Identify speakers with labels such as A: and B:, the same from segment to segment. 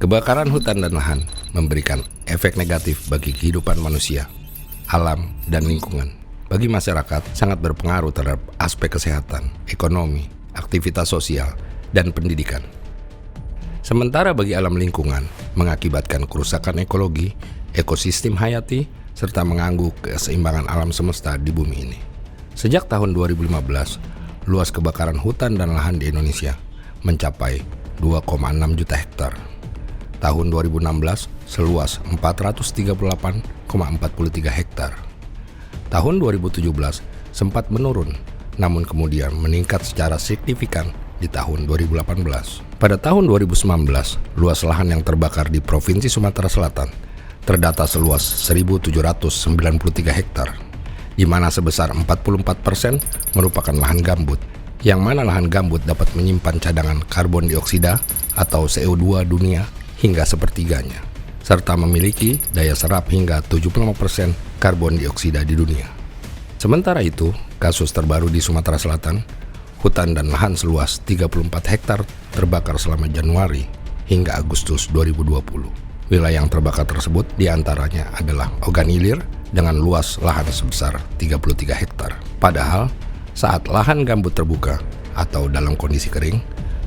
A: Kebakaran hutan dan lahan memberikan efek negatif bagi kehidupan manusia, alam, dan lingkungan. Bagi masyarakat, sangat berpengaruh terhadap aspek kesehatan, ekonomi, aktivitas sosial, dan pendidikan. Sementara bagi alam lingkungan, mengakibatkan kerusakan ekologi, ekosistem hayati, serta mengganggu keseimbangan alam semesta di bumi ini. Sejak tahun 2015, luas kebakaran hutan dan lahan di Indonesia mencapai 2,6 juta hektar. Tahun 2016 seluas 438,43 hektar. Tahun 2017 sempat menurun, namun kemudian meningkat secara signifikan di tahun 2018. Pada tahun 2019, luas lahan yang terbakar di Provinsi Sumatera Selatan terdata seluas 1.793 hektar, di mana sebesar 44% merupakan lahan gambut, yang mana lahan gambut dapat menyimpan cadangan karbon dioksida atau CO2 dunia hingga sepertiganya, serta memiliki daya serap hingga 75% karbon dioksida di dunia. Sementara itu, kasus terbaru di Sumatera Selatan, hutan dan lahan seluas 34 hektar terbakar selama Januari hingga Agustus 2020. Wilayah yang terbakar tersebut diantaranya adalah Ogan Ilir dengan luas lahan sebesar 33 hektar. Padahal, saat lahan gambut terbuka atau dalam kondisi kering,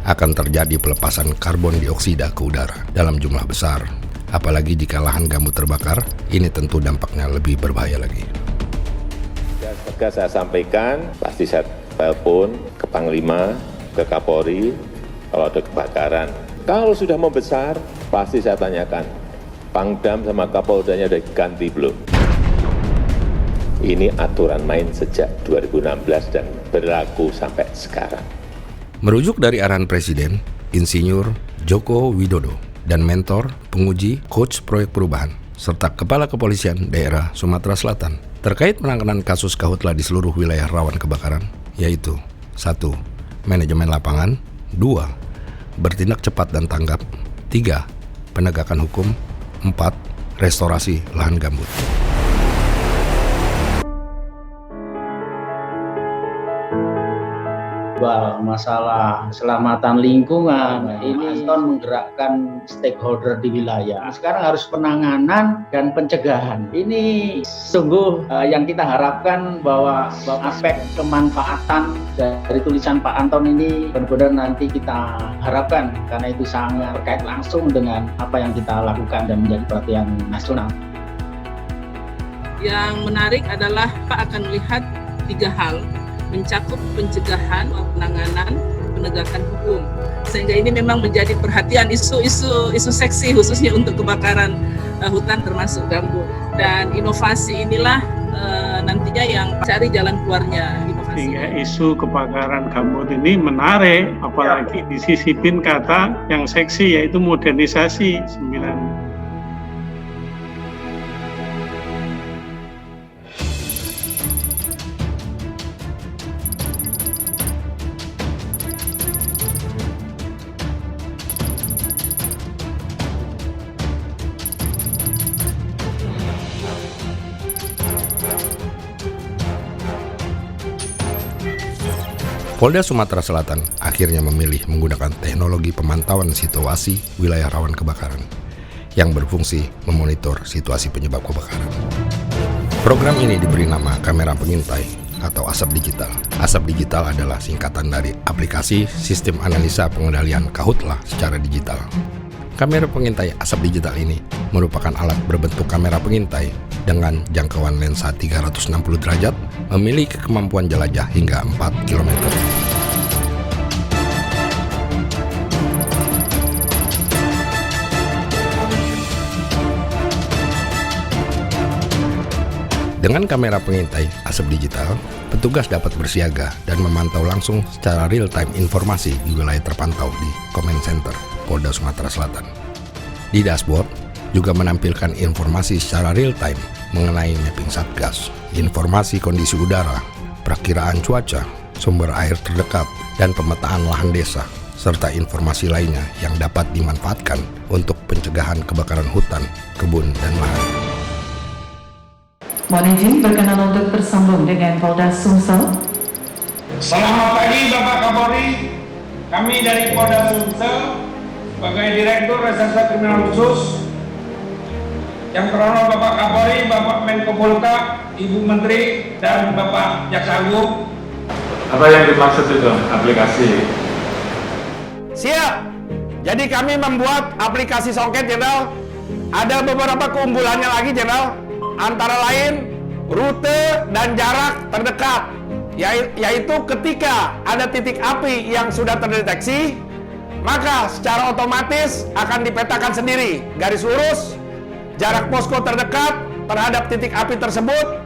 A: akan terjadi pelepasan karbon dioksida ke udara dalam jumlah besar. Apalagi jika lahan gambut terbakar, ini tentu dampaknya lebih berbahaya lagi.
B: Tegas saya sampaikan, pasti saya telepon ke Panglima, ke Kapolri, kalau ada kebakaran. Kalau sudah membesar, pasti saya tanyakan, Pangdam sama Kapoldanya udah ganti belum? Ini aturan main sejak 2016 dan berlaku sampai sekarang.
A: Merujuk dari arahan Presiden, Insinyur Joko Widodo, dan mentor, penguji, coach proyek perubahan, serta Kepala Kepolisian Daerah Sumatera Selatan, terkait penanganan kasus karhutla di seluruh wilayah rawan kebakaran, yaitu 1. Manajemen lapangan, 2. Bertindak cepat dan tanggap, 3. Penegakan hukum, 4. Restorasi lahan gambut.
C: Masalah keselamatan lingkungan ini menggerakkan stakeholder di wilayah. Sekarang harus penanganan dan pencegahan. Ini sungguh yang kita harapkan bahwa aspek kemanfaatan dari tulisan Pak Anton ini benar-benar nanti kita harapkan, karena itu sangat terkait langsung dengan apa yang kita lakukan dan menjadi perhatian nasional.
D: Yang menarik adalah Pak akan melihat 3 hal, mencakup pencegahan, penanganan, penegakan hukum. Sehingga ini memang menjadi perhatian isu seksi khususnya untuk kebakaran hutan termasuk gambut. Dan inovasi inilah nantinya yang cari jalan keluarnya.
E: Sehingga isu kebakaran gambut ini menarik, apalagi disisipin kata yang seksi yaitu modernisasi 9.
A: Polda Sumatera Selatan akhirnya memilih menggunakan teknologi pemantauan situasi wilayah rawan kebakaran yang berfungsi memonitor situasi penyebab kebakaran. Program ini diberi nama kamera pengintai atau ASAP Digital. ASAP Digital adalah singkatan dari aplikasi sistem analisa pengendalian karhutla secara digital. Kamera pengintai ASAP Digital ini merupakan alat berbentuk kamera pengintai dengan jangkauan lensa 360 derajat, memiliki kemampuan jelajah hingga 4 km. Dengan kamera pengintai ASAP Digital, petugas dapat bersiaga dan memantau langsung secara real-time informasi di wilayah terpantau di Command Center Polda Sumatera Selatan. Di dashboard juga menampilkan informasi secara real-time mengenai mapping satgas, informasi kondisi udara, perakiraan cuaca, sumber air terdekat, dan pemetaan lahan desa, serta informasi lainnya yang dapat dimanfaatkan untuk pencegahan kebakaran hutan, kebun, dan lahan.
F: Mohon izin berkenan untuk bersambung dengan Polda Sumsel.
G: Selamat pagi Bapak Kapolri, kami dari Polda Sumsel sebagai Direktur Reserse Kriminal Khusus, yang terhormat Bapak Kapolri, Bapak Menko Polhukam, Ibu Menteri, dan Bapak Jaksa Agung.
H: Apa yang dimaksud itu aplikasi?
A: Siap. Jadi kami membuat aplikasi Songket, Jenderal. Ada beberapa keunggulannya lagi, Jenderal. Antara lain rute dan jarak terdekat, yaitu ketika ada titik api yang sudah terdeteksi, maka secara otomatis akan dipetakan sendiri garis lurus jarak posko terdekat terhadap titik api tersebut.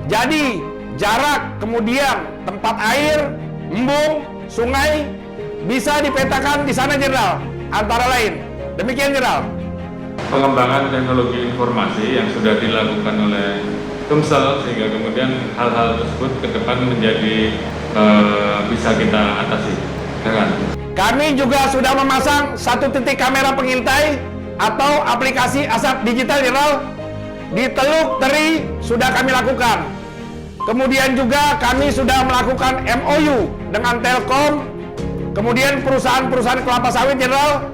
A: Jadi jarak, kemudian tempat air, embung, sungai bisa dipetakan di sana, Jenderal. Antara lain. Demikian, Jenderal.
H: Pengembangan teknologi informasi yang sudah dilakukan oleh Sumsel, sehingga kemudian hal-hal tersebut ke depan menjadi bisa kita atasi.
A: Kami juga sudah memasang 1 titik kamera pengintai atau aplikasi asap digital, Jenderal. Di Teluk Teri sudah kami lakukan. Kemudian juga kami sudah melakukan MOU dengan Telkom, kemudian perusahaan-perusahaan kelapa sawit, Jenderal,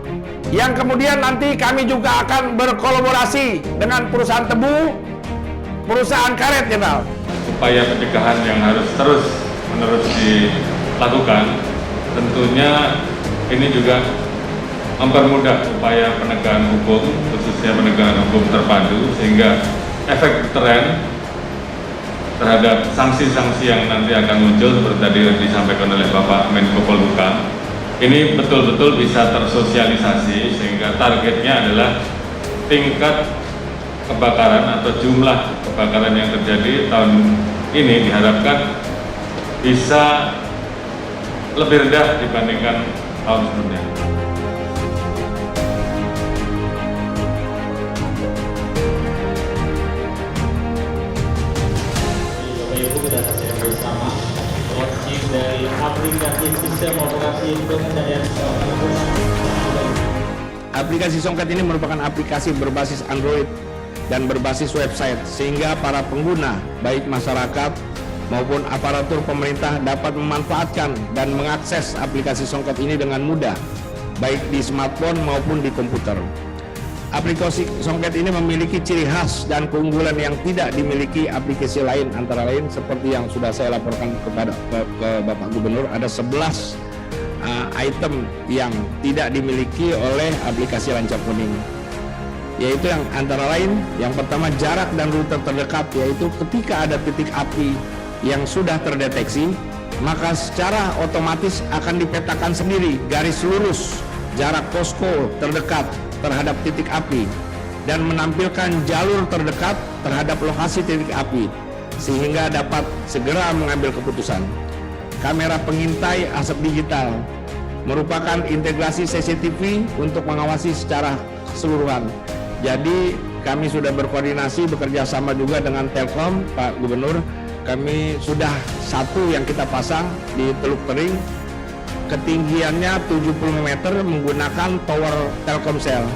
A: yang kemudian nanti kami juga akan berkolaborasi dengan perusahaan tebu, perusahaan karet, Jenderal.
H: Upaya pencegahan yang harus terus-menerus dilakukan, tentunya ini juga mempermudah upaya penegakan hukum, khususnya penegakan hukum terpadu, sehingga efek deteren terhadap sanksi-sanksi yang nanti akan muncul seperti tadi disampaikan oleh Bapak Menko Polhukam, ini betul-betul bisa tersosialisasi, sehingga targetnya adalah tingkat kebakaran atau jumlah kebakaran yang terjadi tahun ini diharapkan bisa lebih rendah dibandingkan tahun sebelumnya.
I: Bersama launching dari aplikasi sistem operasi pengendalian.
A: Aplikasi Songket ini merupakan aplikasi berbasis Android dan berbasis website, sehingga para pengguna, baik masyarakat maupun aparatur pemerintah, dapat memanfaatkan dan mengakses aplikasi Songket ini dengan mudah, baik di smartphone maupun di komputer. Aplikasi Songket ini memiliki ciri khas dan keunggulan yang tidak dimiliki aplikasi lain, antara lain seperti yang sudah saya laporkan kepada ke Bapak Gubernur, ada 11 item yang tidak dimiliki oleh aplikasi Lancap Kuning, yaitu yang antara lain yang pertama jarak dan rute terdekat, yaitu ketika ada titik api yang sudah terdeteksi, maka secara otomatis akan dipetakan sendiri garis lurus jarak posko terdekat terhadap titik api dan menampilkan jalur terdekat terhadap lokasi titik api, sehingga dapat segera mengambil keputusan. Kamera pengintai asap digital merupakan integrasi CCTV untuk mengawasi secara keseluruhan. Jadi kami sudah berkoordinasi, bekerja sama juga dengan Telkom, Pak Gubernur. Kami sudah 1 yang kita pasang di Teluk Tering, ketinggiannya 70 meter menggunakan tower Telkomsel.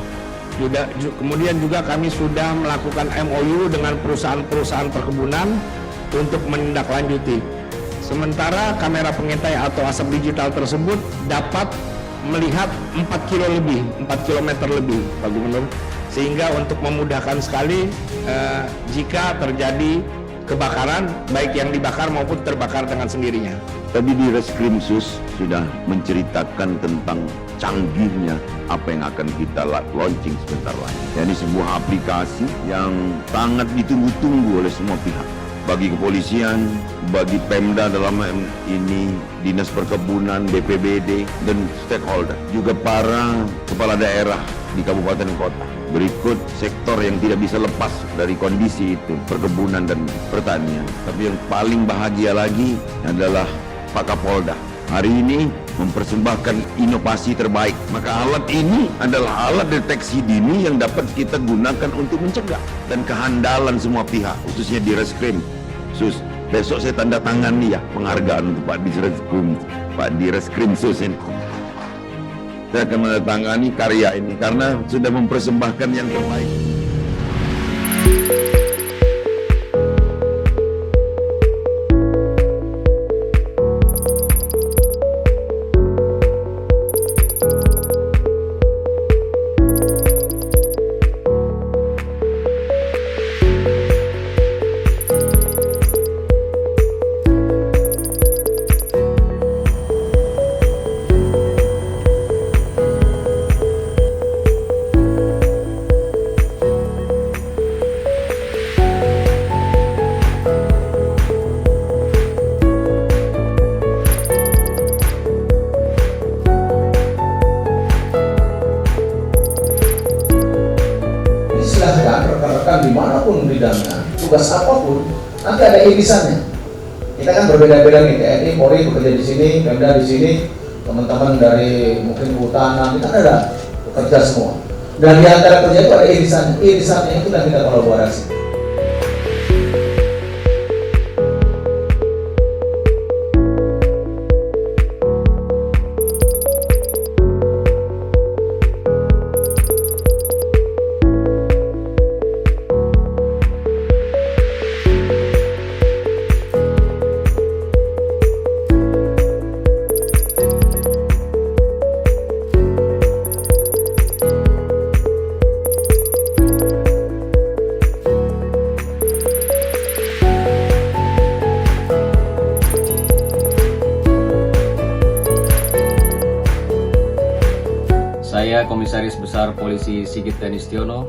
A: Kemudian juga kami sudah melakukan MOU dengan perusahaan-perusahaan perkebunan untuk menindaklanjuti. Sementara kamera pengintai atau asap digital tersebut dapat melihat 4 km lebih, Pak Gubernur, sehingga untuk memudahkan sekali jika terjadi kebakaran, baik yang dibakar maupun terbakar dengan sendirinya.
J: Tadi di Reskrimsus sudah menceritakan tentang canggihnya apa yang akan kita launching sebentar lagi. Jadi sebuah aplikasi yang sangat ditunggu-tunggu oleh semua pihak. Bagi kepolisian, bagi Pemda dalam ini, Dinas Perkebunan, BPBD, dan stakeholder. Juga para kepala daerah di kabupaten kota. Berikut sektor yang tidak bisa lepas dari kondisi itu, perkebunan dan pertanian. Tapi yang paling bahagia lagi adalah Pak Kapolda. Hari ini mempersembahkan inovasi terbaik. Maka alat ini adalah alat deteksi dini yang dapat kita gunakan untuk mencegah. Dan kehandalan semua pihak, khususnya di Reskrim. Besok saya tanda tangan ya penghargaan untuk Pak di Reskrim Sus ini. Saya akan menandatangani karya ini karena sudah mempersembahkan yang terbaik.
K: irisannya. Kita kan berbeda-beda nih, TNI, Polri bekerja di sini, Pemda di sini, teman-teman dari mungkin kehutanan, kita ada bekerja semua. Dan di antara kerja itu ada irisannya, irisannya itu yang kita kolaborasi.
L: Saya Komisaris Besar Polisi Sigit Danistiono,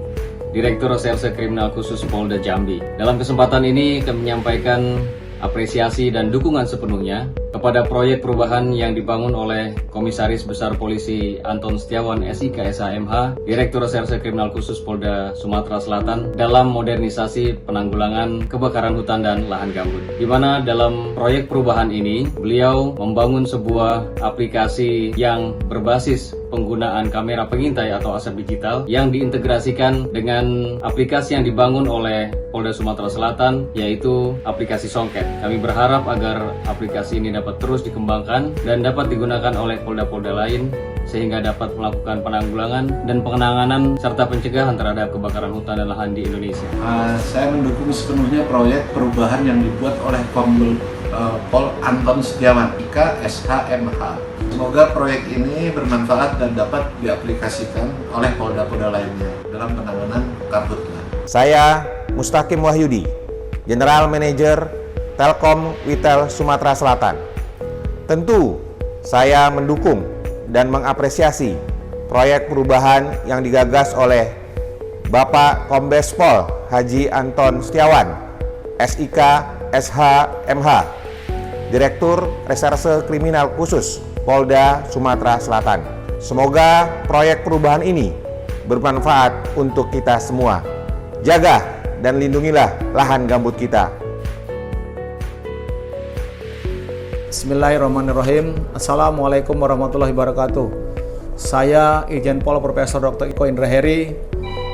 L: Direktur Reserse Kriminal Khusus Polda Jambi. Dalam kesempatan ini kami menyampaikan apresiasi dan dukungan sepenuhnya kepada proyek perubahan yang dibangun oleh Komisaris Besar Polisi Anton Setiawan SIK SHMH, Direktur Reserse Kriminal Khusus Polda Sumatera Selatan dalam modernisasi penanggulangan kebakaran hutan dan lahan gambut. Di mana dalam proyek perubahan ini beliau membangun sebuah aplikasi yang berbasis penggunaan kamera pengintai atau aset digital yang diintegrasikan dengan aplikasi yang dibangun oleh Polda Sumatera Selatan, yaitu aplikasi Songket. Kami berharap agar aplikasi ini dapat terus dikembangkan dan dapat digunakan oleh polda-polda lain sehingga dapat melakukan penanggulangan dan penanganan serta pencegahan terhadap kebakaran hutan dan lahan di Indonesia.
M: Saya mendukung sepenuhnya proyek perubahan yang dibuat oleh Kombes Pol Anton Setiawan SIK SHMH. Semoga proyek ini bermanfaat dan dapat diaplikasikan oleh polda-polda lainnya dalam penanganan karhutla.
N: Saya Mustaqim Wahyudi, General Manager Telkom Witel Sumatera Selatan. Tentu saya mendukung dan mengapresiasi proyek perubahan yang digagas oleh Bapak Kombes Pol Haji Anton Setiawan, SIK SHMH, Direktur Reserse Kriminal Khusus Polda Sumatera Selatan. Semoga proyek perubahan ini bermanfaat untuk kita semua. Jaga dan lindungilah lahan gambut kita.
O: Bismillahirrahmanirrahim. Assalamualaikum warahmatullahi wabarakatuh. Saya Irjen Pol Profesor Dr. Iko Indra Heri,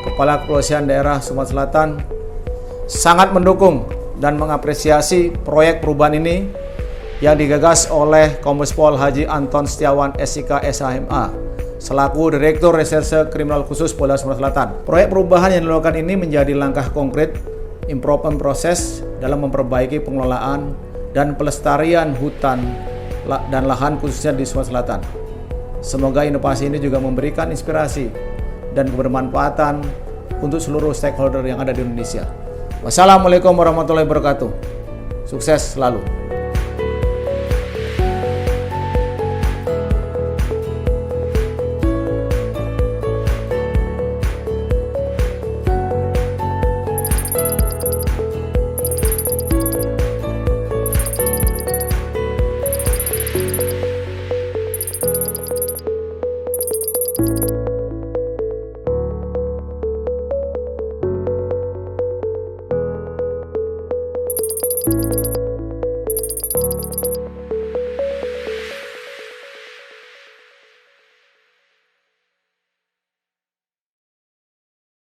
O: Kepala Kepolisian Daerah Sumatera Selatan, sangat mendukung dan mengapresiasi proyek perubahan ini yang digagas oleh Kombes Pol Haji Anton Setiawan SIK SHMA selaku Direktur Reserse Kriminal Khusus Polda Sumatera Selatan. Proyek perubahan yang dilakukan ini menjadi langkah konkret improvement proses dalam memperbaiki pengelolaan dan pelestarian hutan dan lahan khususnya di Sumatera Selatan. Semoga inovasi ini juga memberikan inspirasi dan kebermanfaatan untuk seluruh stakeholder yang ada di Indonesia. Wassalamualaikum warahmatullahi wabarakatuh. Sukses selalu.